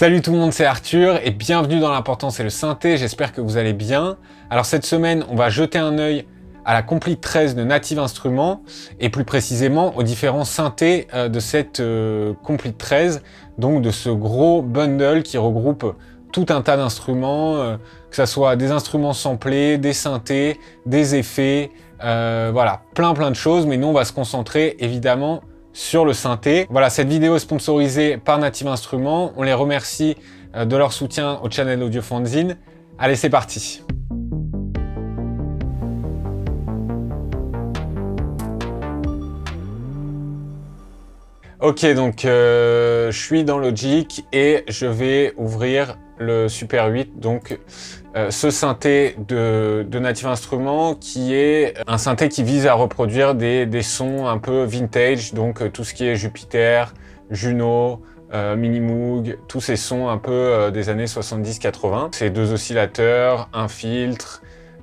Salut tout le monde, c'est Arthur et bienvenue dans l'important c'est le synthé, j'espère que vous allez bien. Alors cette semaine, on va jeter un œil à la Complete 13 de Native Instruments et plus précisément aux différents synthés de cette Complete 13, donc de ce gros bundle qui regroupe tout un tas d'instruments, que ce soit des instruments samplés, des synthés, des effets, voilà, plein de choses, mais nous on va se concentrer évidemment sur le synthé. Voilà, cette vidéo est sponsorisée par Native Instruments. On les remercie de leur soutien au channel Audio Fanzine. Allez, c'est parti. Ok, donc je suis dans Logic et je vais ouvrir le Super 8, donc ce synthé de Native Instruments qui est un synthé qui vise à reproduire des sons un peu vintage, donc tout ce qui est Jupiter, Juno, Minimoog, tous ces sons un peu des années 70-80. C'est deux oscillateurs, un filtre,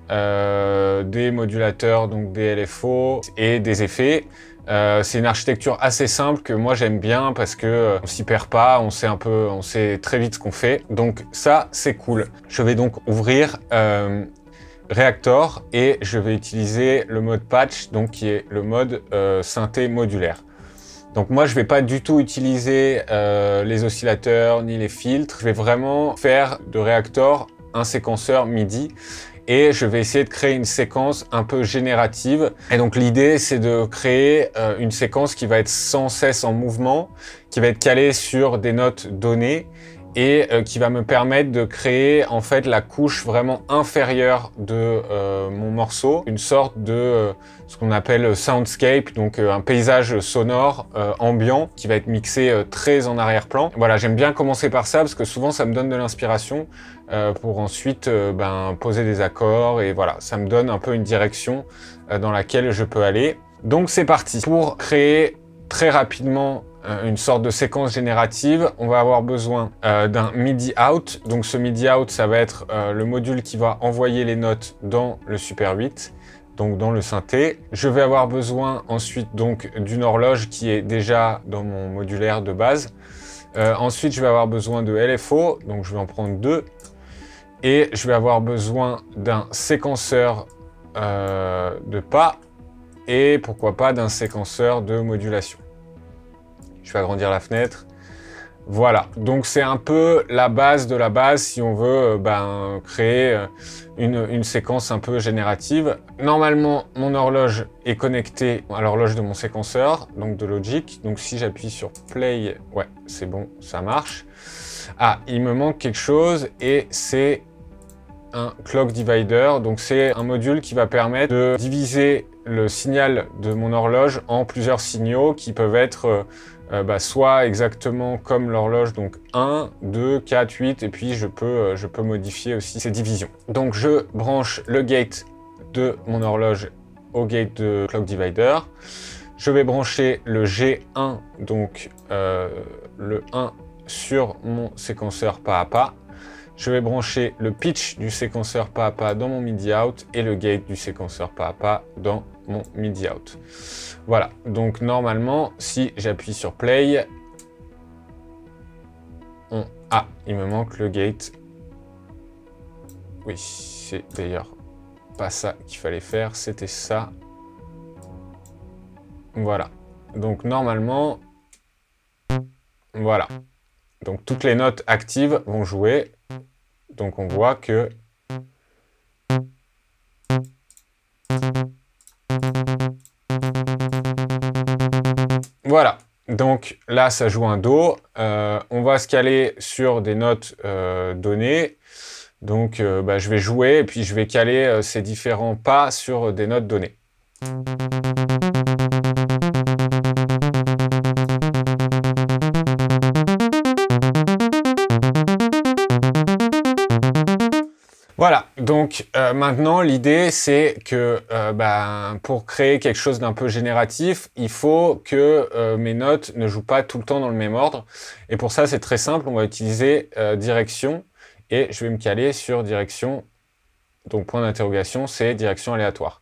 des modulateurs, donc des LFO et des effets. C'est une architecture assez simple que moi j'aime bien parce que on s'y perd pas, on sait très vite ce qu'on fait. Donc ça, c'est cool. Je vais donc ouvrir Reaktor et je vais utiliser le mode patch, donc qui est le mode synthé modulaire. Donc moi, je vais pas du tout utiliser les oscillateurs ni les filtres. Je vais vraiment faire de Reaktor un séquenceur MIDI. Et je vais essayer de créer une séquence un peu générative. Et donc l'idée, c'est de créer une séquence qui va être sans cesse en mouvement, qui va être calée sur des notes données et qui va me permettre de créer en fait la couche vraiment inférieure de mon morceau, une sorte de ce qu'on appelle soundscape, donc un paysage sonore ambiant qui va être mixé très en arrière-plan. Voilà, j'aime bien commencer par ça parce que souvent ça me donne de l'inspiration pour ensuite poser des accords et voilà, ça me donne un peu une direction dans laquelle je peux aller. Donc c'est parti. Pour créer très rapidement une sorte de séquence générative, on va avoir besoin d'un MIDI out. Donc ce MIDI out, ça va être le module qui va envoyer les notes dans le Super 8, donc dans le synthé. Je vais avoir besoin ensuite donc d'une horloge qui est déjà dans mon modulaire de base. Ensuite, je vais avoir besoin de LFO, donc je vais en prendre deux. Et je vais avoir besoin d'un séquenceur de pas et pourquoi pas d'un séquenceur de modulation. Je vais agrandir la fenêtre. Voilà, donc c'est un peu la base de la base si on veut créer une séquence un peu générative. Normalement, mon horloge est connectée à l'horloge de mon séquenceur, donc de Logic. Donc si j'appuie sur Play, ouais, c'est bon, ça marche. Ah, il me manque quelque chose et c'est un clock divider. Donc c'est un module qui va permettre de diviser le signal de mon horloge en plusieurs signaux qui peuvent être soit exactement comme l'horloge, donc 1, 2, 4, 8, et puis je peux modifier aussi ces divisions. Donc je branche le gate de mon horloge au gate de clock divider. Je vais brancher le G1, donc le 1 sur mon séquenceur pas à pas. Je vais brancher le pitch du séquenceur pas à pas dans mon MIDI out et le gate du séquenceur pas à pas dans mon MIDI out. Voilà, donc normalement, si j'appuie sur play, il me manque le gate. Oui, c'est d'ailleurs pas ça qu'il fallait faire, c'était ça. Voilà, donc normalement, voilà. Donc toutes les notes actives vont jouer. Donc on voit que voilà. Donc là, ça joue un Do. On va se caler sur des notes données. Donc je vais jouer et puis je vais caler ces différents pas sur des notes données. Voilà, donc maintenant l'idée c'est que pour créer quelque chose d'un peu génératif, il faut que mes notes ne jouent pas tout le temps dans le même ordre. Et pour ça c'est très simple, on va utiliser direction et je vais me caler sur direction. Donc point d'interrogation, c'est direction aléatoire.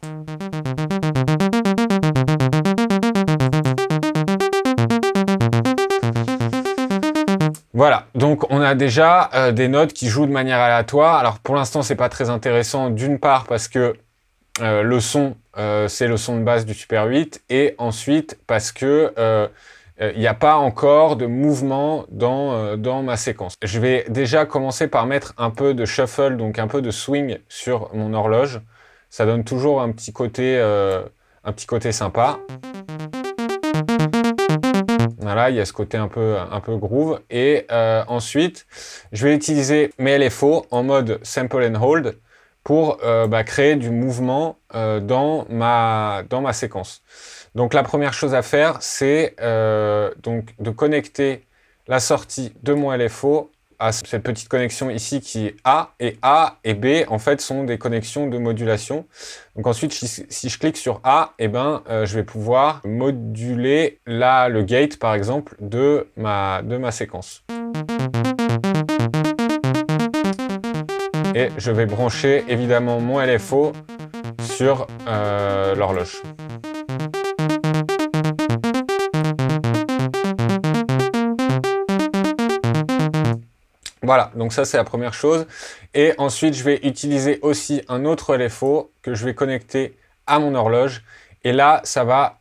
Voilà, donc on a déjà des notes qui jouent de manière aléatoire. Alors pour l'instant, c'est pas très intéressant d'une part parce que le son, c'est le son de base du Super 8 et ensuite parce que il n'y a pas encore de mouvement dans ma séquence. Je vais déjà commencer par mettre un peu de shuffle, donc un peu de swing sur mon horloge. Ça donne toujours un petit côté sympa. Voilà, il y a ce côté un peu groove. Et ensuite, je vais utiliser mes LFO en mode sample and hold pour créer du mouvement dans ma séquence. Donc la première chose à faire, c'est donc de connecter la sortie de mon LFO à cette petite connexion ici qui est A et B en fait sont des connexions de modulation. Donc ensuite si je clique sur A, et je vais pouvoir moduler là le gate par exemple de ma séquence. Et je vais brancher évidemment mon LFO sur l'horloge. Voilà, donc ça c'est la première chose. Et ensuite, je vais utiliser aussi un autre LFO que je vais connecter à mon horloge. Et là, ça va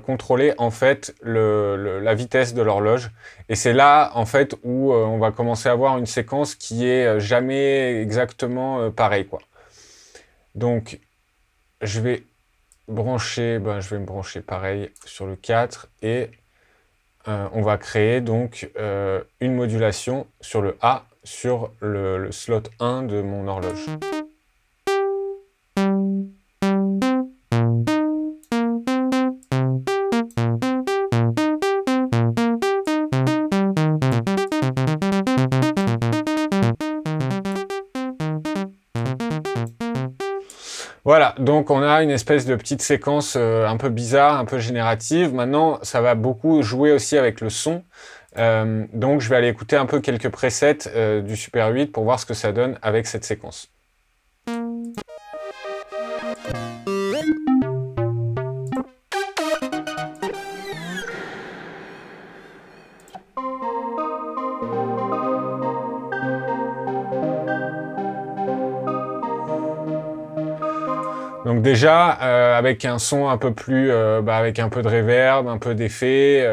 contrôler en fait la vitesse de l'horloge. Et c'est là en fait où on va commencer à avoir une séquence qui est jamais exactement pareille, quoi. Donc, je vais brancher, je vais me brancher pareil sur le 4 et on va créer donc une modulation sur le A sur le slot 1 de mon horloge. Voilà, donc on a une espèce de petite séquence un peu bizarre, un peu générative. Maintenant, ça va beaucoup jouer aussi avec le son. Donc je vais aller écouter un peu quelques presets du Super 8 pour voir ce que ça donne avec cette séquence. Donc déjà, avec un son un peu plus, avec un peu de reverb, un peu d'effet,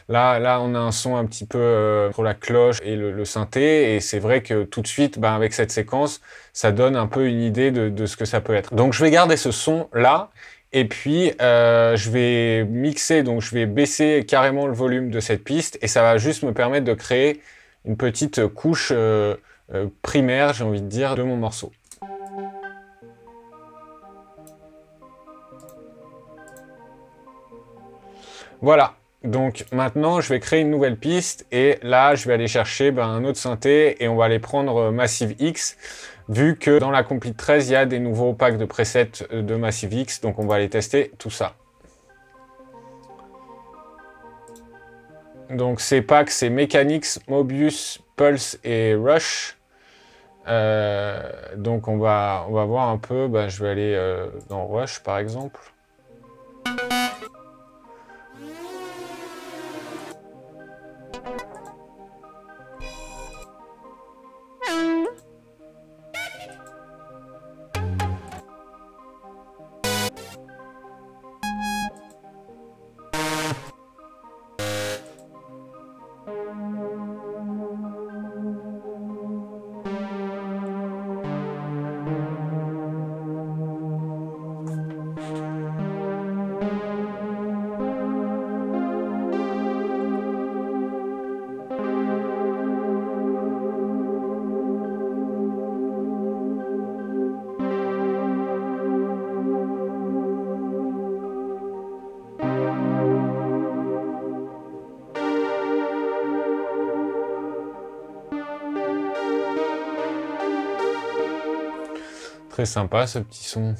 là on a un son un petit peu entre la cloche et le synthé, et c'est vrai que tout de suite, avec cette séquence, ça donne un peu une idée de ce que ça peut être. Donc je vais garder ce son là, et puis je vais mixer, donc je vais baisser carrément le volume de cette piste, et ça va juste me permettre de créer une petite couche primaire, j'ai envie de dire, de mon morceau. Voilà, donc maintenant je vais créer une nouvelle piste et là je vais aller chercher un autre synthé et on va aller prendre Massive X vu que dans la Complete 13 il y a des nouveaux packs de presets de Massive X, donc on va aller tester tout ça. Donc ces packs c'est Mechanics, Mobius, Pulse et Rush. Donc on va voir un peu, je vais aller dans Rush par exemple. Très sympa ce petit son.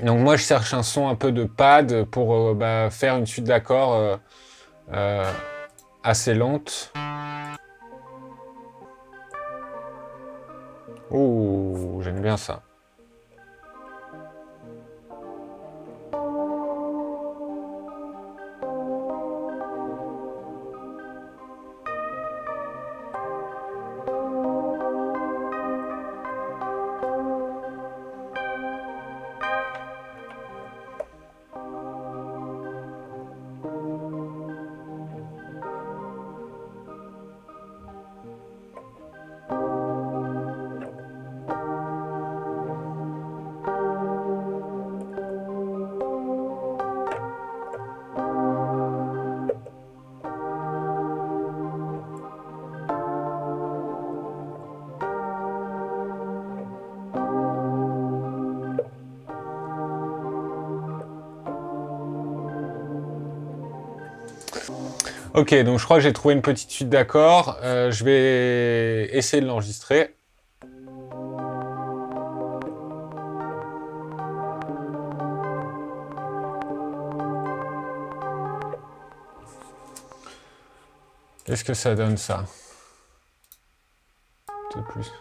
Donc moi je cherche un son un peu de pad pour faire une suite d'accords assez lente. Ouh, j'aime bien ça. Ok, donc je crois que j'ai trouvé une petite suite d'accords. Je vais essayer de l'enregistrer. Qu'est-ce que ça donne, ça? De plus.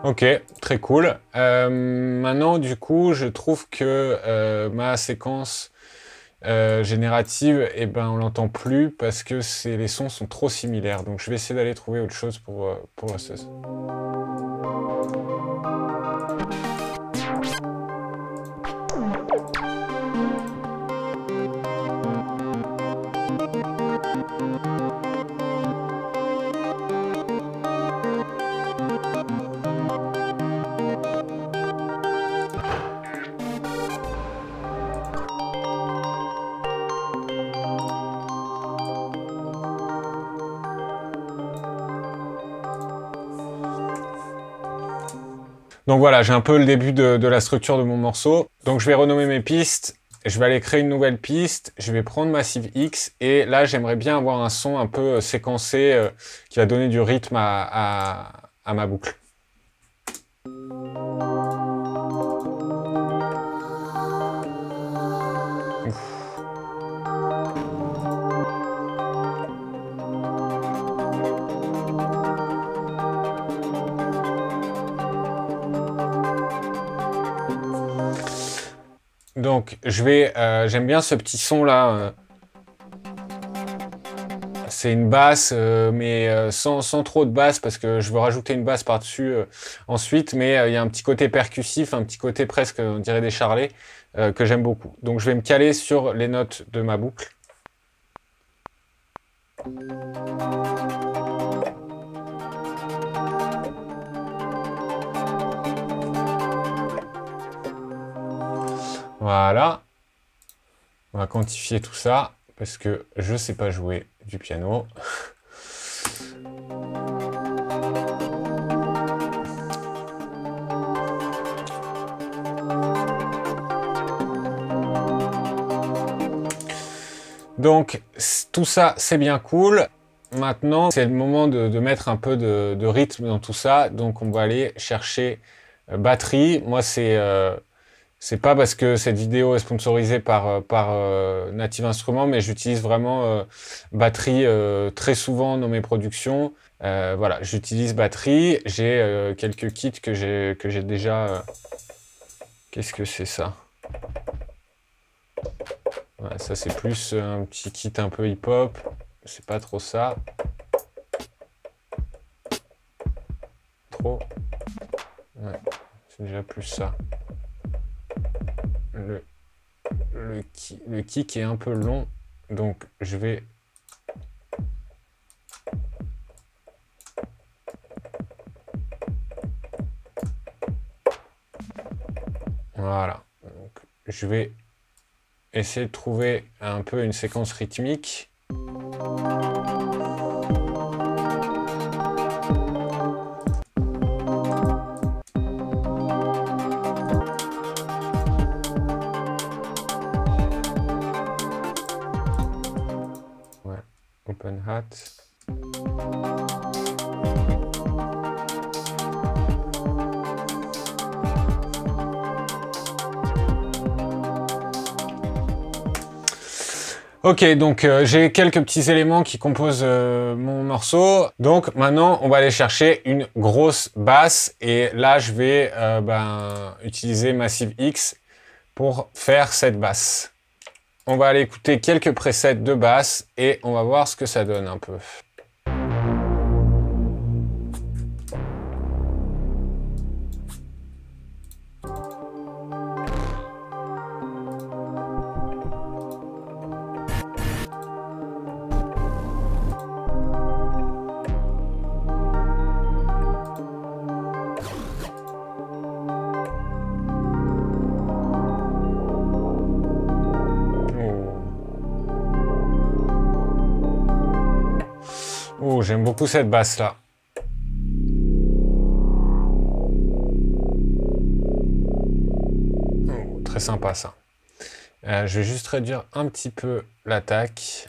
Ok, très cool. Maintenant, du coup, je trouve que ma séquence générative, eh ben, on l'entend plus parce que les sons sont trop similaires. Donc, je vais essayer d'aller trouver autre chose pour la 16. Donc voilà, j'ai un peu le début de la structure de mon morceau. Donc je vais renommer mes pistes, je vais aller créer une nouvelle piste, je vais prendre Massive X, et là j'aimerais bien avoir un son un peu séquencé qui va donner du rythme à ma boucle. Donc, j'aime bien ce petit son là. C'est une basse, mais sans trop de basse parce que je veux rajouter une basse par-dessus ensuite. Mais il y a un petit côté percussif, un petit côté presque, on dirait des charlets, que j'aime beaucoup. Donc, je vais me caler sur les notes de ma boucle. Voilà. On va quantifier tout ça parce que je sais pas jouer du piano. Donc tout ça c'est bien cool. Maintenant c'est le moment de mettre un peu de rythme dans tout ça. Donc on va aller chercher batterie. Moi c'est pas parce que cette vidéo est sponsorisée par Native Instruments, mais j'utilise vraiment batterie très souvent dans mes productions. Voilà, j'utilise batterie. J'ai quelques kits que j'ai déjà. Qu'est-ce que c'est ça? Ouais, ça c'est plus un petit kit un peu hip-hop. C'est pas trop ça. Trop. Ouais, c'est déjà plus ça. Le kick est un peu long, donc je vais voilà, donc je vais essayer de trouver un peu une séquence rythmique. Open hat. Ok, donc j'ai quelques petits éléments qui composent mon morceau. Donc maintenant, on va aller chercher une grosse basse. Et là, je vais utiliser Massive X pour faire cette basse. On va aller écouter quelques presets de basse et on va voir ce que ça donne un peu. Oh, j'aime beaucoup cette basse-là. Oh, très sympa ça. Je vais juste réduire un petit peu l'attaque.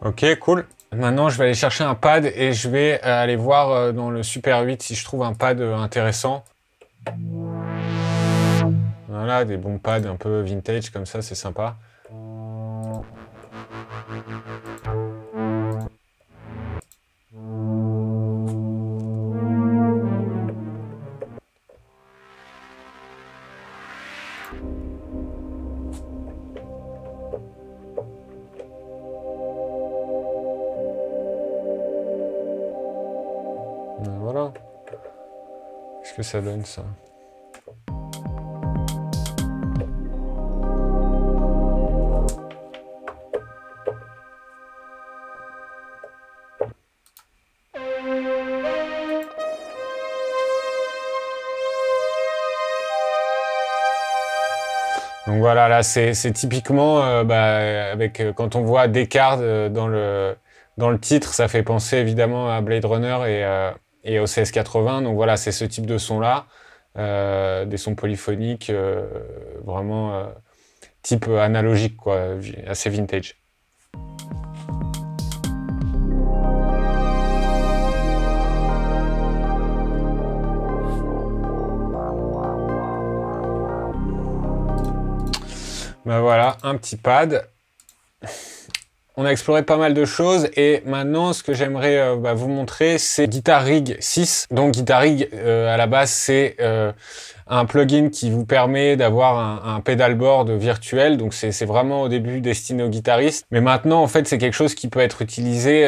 Ok, cool. Maintenant, je vais aller chercher un pad et je vais aller voir dans le Super 8 si je trouve un pad intéressant. Voilà, des bons pads un peu vintage comme ça, c'est sympa. Voilà. Qu'est-ce que ça donne, ça? Donc voilà, là, c'est typiquement, avec, quand on voit Descartes dans le titre, ça fait penser évidemment à Blade Runner et au CS80. Donc voilà, c'est ce type de son-là, des sons polyphoniques, vraiment type analogique, quoi, assez vintage. Ben voilà, un petit pad. On a exploré pas mal de choses et maintenant ce que j'aimerais vous montrer, c'est Guitar Rig 6. Donc Guitar Rig à la base c'est un plugin qui vous permet d'avoir un pedalboard virtuel. Donc c'est vraiment au début destiné aux guitaristes. Mais maintenant en fait c'est quelque chose qui peut être utilisé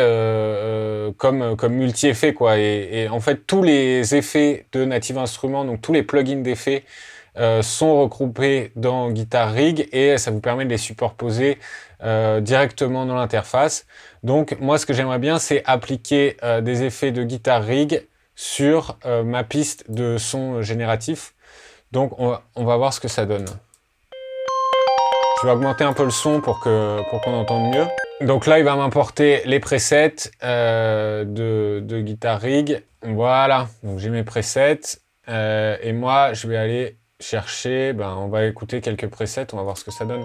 comme multi-effet quoi. Et en fait tous les effets de Native Instruments, donc tous les plugins d'effets sont regroupés dans Guitar Rig et ça vous permet de les superposer directement dans l'interface. Donc moi ce que j'aimerais bien c'est appliquer des effets de Guitar Rig sur ma piste de son génératif. Donc on va voir ce que ça donne. Je vais augmenter un peu le son pour qu'on entende mieux. Donc là il va m'importer les presets de Guitar Rig. Voilà, donc j'ai mes presets et moi je vais aller chercher, on va écouter quelques presets, on va voir ce que ça donne.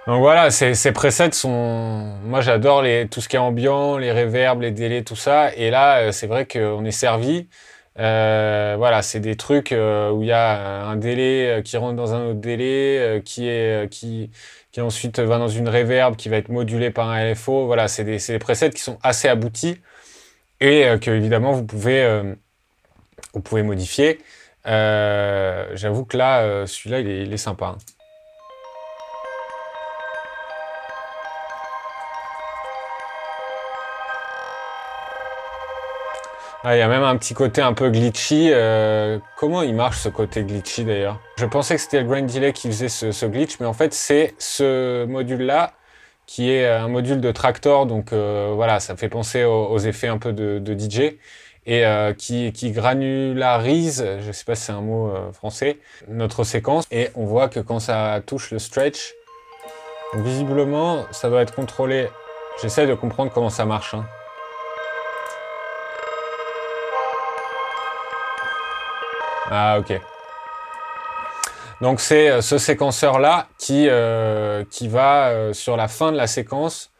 Donc voilà, ces presets sont... Moi j'adore tout ce qui est ambiant, les reverbs, les délais, tout ça. Et là, c'est vrai qu'on est servi. Voilà, c'est des trucs où il y a un délai qui rentre dans un autre délai, qui ensuite va dans une reverb qui va être modulée par un LFO. Voilà, c'est des presets qui sont assez aboutis et que évidemment vous pouvez modifier. J'avoue que là, celui-là, il est sympa. Hein. Ah, il y a même un petit côté un peu glitchy. Comment il marche ce côté glitchy d'ailleurs? Je pensais que c'était le Grain Delay qui faisait ce glitch, mais en fait c'est ce module-là qui est un module de Traktor, donc voilà, ça fait penser aux effets un peu de DJ, et qui granularise, je sais pas si c'est un mot français, notre séquence, et on voit que quand ça touche le stretch, donc visiblement ça doit être contrôlé. J'essaie de comprendre comment ça marche. Hein. Ah ok. Donc c'est ce séquenceur-là qui va, sur la fin de la séquence,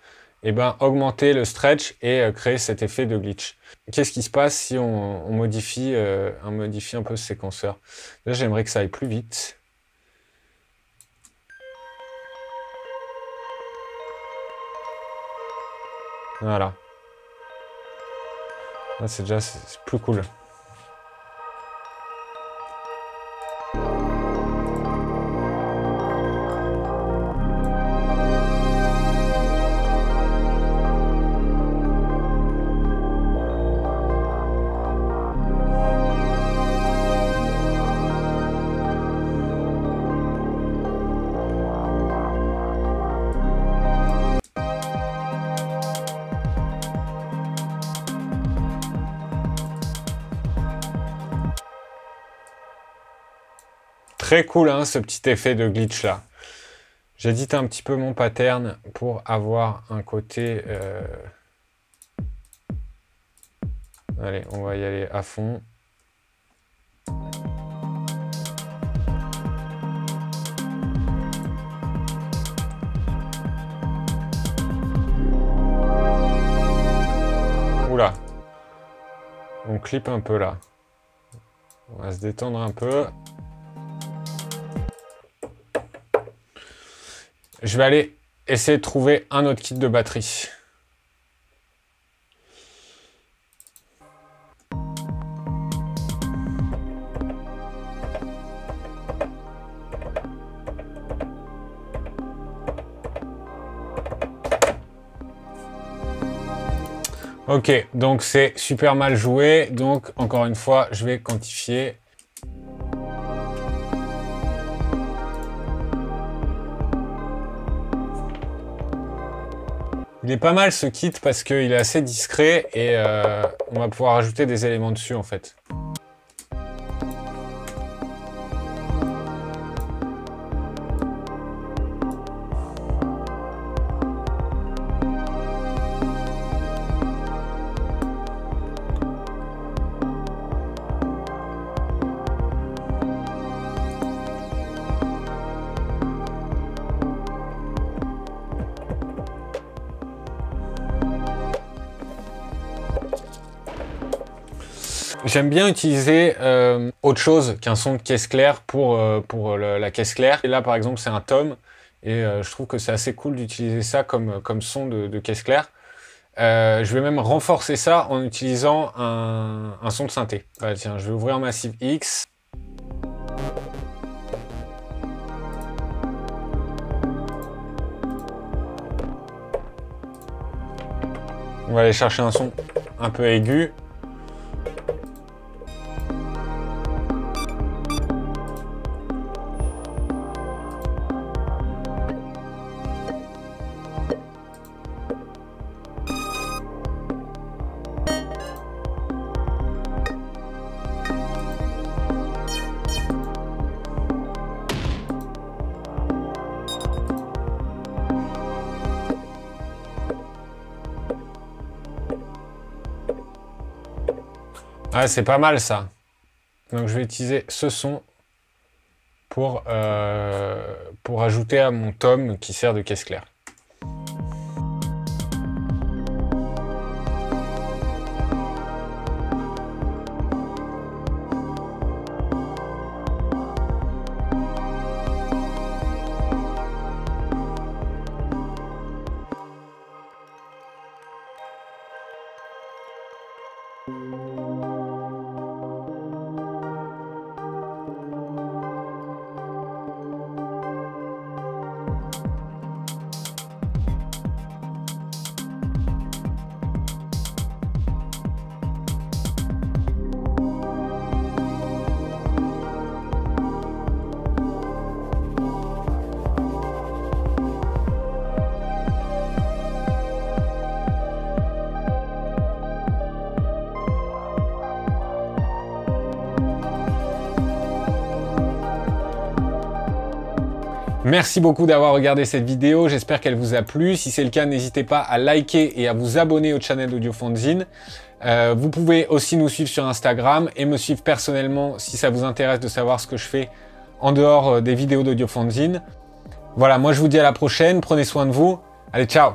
eh ben, augmenter le stretch et créer cet effet de glitch. Qu'est-ce qui se passe si on modifie un peu ce séquenceur? Là, j'aimerais que ça aille plus vite. Voilà. Là, c'est plus cool. Très cool, hein, ce petit effet de glitch là. J'édite un petit peu mon pattern pour avoir un côté... Allez, on va y aller à fond. Oula. On clip un peu là. On va se détendre un peu. Je vais aller essayer de trouver un autre kit de batterie. Ok, donc c'est super mal joué. Donc encore une fois, je vais quantifier. Il est pas mal ce kit parce qu'il est assez discret et on va pouvoir ajouter des éléments dessus en fait. J'aime bien utiliser autre chose qu'un son de caisse claire pour la caisse claire. Et là, par exemple, c'est un tom. Et je trouve que c'est assez cool d'utiliser ça comme son de caisse claire. Je vais même renforcer ça en utilisant un son de synthé. Bah, tiens, je vais ouvrir Massive X. On va aller chercher un son un peu aigu. Ah, c'est pas mal ça. Donc je vais utiliser ce son pour ajouter à mon tom qui sert de caisse claire. Merci beaucoup d'avoir regardé cette vidéo, j'espère qu'elle vous a plu. Si c'est le cas, n'hésitez pas à liker et à vous abonner au channel d'Audiofanzine. Vous pouvez aussi nous suivre sur Instagram et me suivre personnellement si ça vous intéresse de savoir ce que je fais en dehors des vidéos d'Audiofanzine. Voilà, moi je vous dis à la prochaine, prenez soin de vous, allez ciao!